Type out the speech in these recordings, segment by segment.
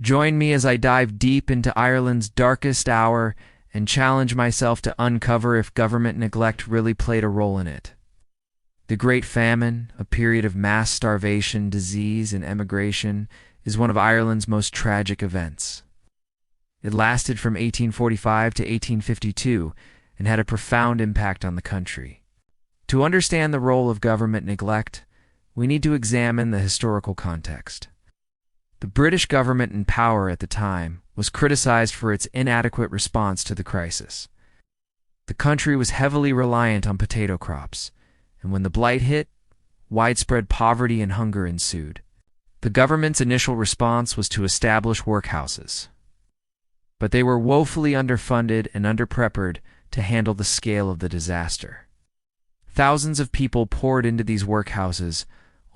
Join me as I dive deep into Ireland's darkest hour and challenge myself to uncover if government neglect really played a role in it. The Great Famine, a period of mass starvation, disease, and emigration, is one of Ireland's most tragic events. It lasted from 1845 to 1852 and had a profound impact on the country. To understand the role of government neglect, we need to examine the historical context. The British government in power at the time was criticized for its inadequate response to the crisis. The country was heavily reliant on potato crops, and when the Blight hit, widespread poverty and hunger ensued. The government's initial response was to establish workhouses, but they were woefully underfunded and underprepared to handle the scale of the disaster. Thousands of people poured into these workhouses,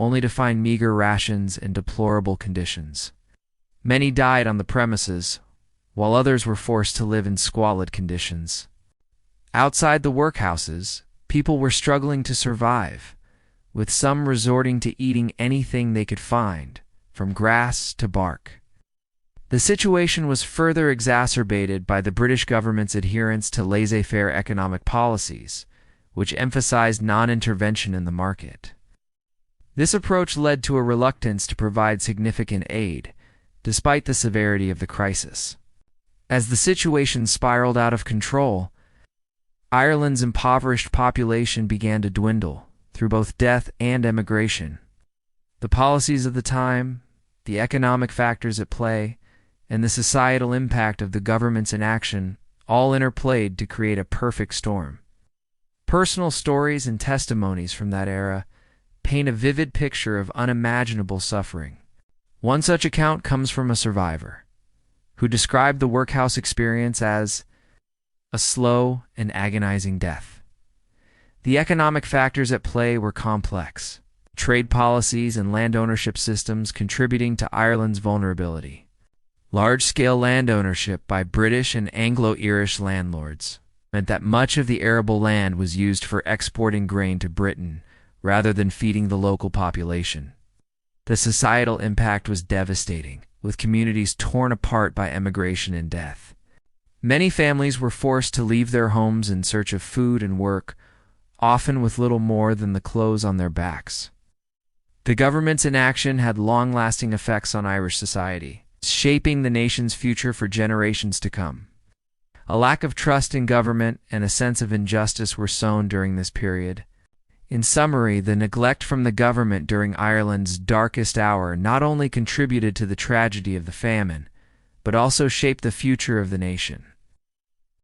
only to find meager rations and deplorable conditions. Many died on the premises, while others were forced to live in squalid conditions. Outside the workhouses, people were struggling to survive, with some resorting to eating anything they could find, from grass to bark. The situation was further exacerbated by the British government's adherence to laissez-faire economic policies, which emphasized non-intervention in the market. This approach led to a reluctance to provide significant aid, despite the severity of the crisis. As the situation spiraled out of control, Ireland's impoverished population began to dwindle through both death and emigration. The policies of the time, the economic factors at play, and the societal impact of the government's inaction all interplayed to create a perfect storm. Personal stories and testimonies from that era paint a vivid picture of unimaginable suffering. One such account comes from a survivor, who described the workhouse experience as a slow and agonizing death. The economic factors at play were complex, trade policies and land ownership systems contributing to Ireland's vulnerability. Large-scale land ownership by British and Anglo-Irish landlords meant that much of the arable land was used for exporting grain to Britain rather than feeding the local population. The societal impact was devastating, with communities torn apart by emigration and death. Many families were forced to leave their homes in search of food and work, often with little more than the clothes on their backs. The government's inaction had long-lasting effects on Irish society, shaping the nation's future for generations to come. A lack of trust in government and a sense of injustice were sown during this period. In summary, the neglect from the government during Ireland's darkest hour not only contributed to the tragedy of the famine, but also shaped the future of the nation.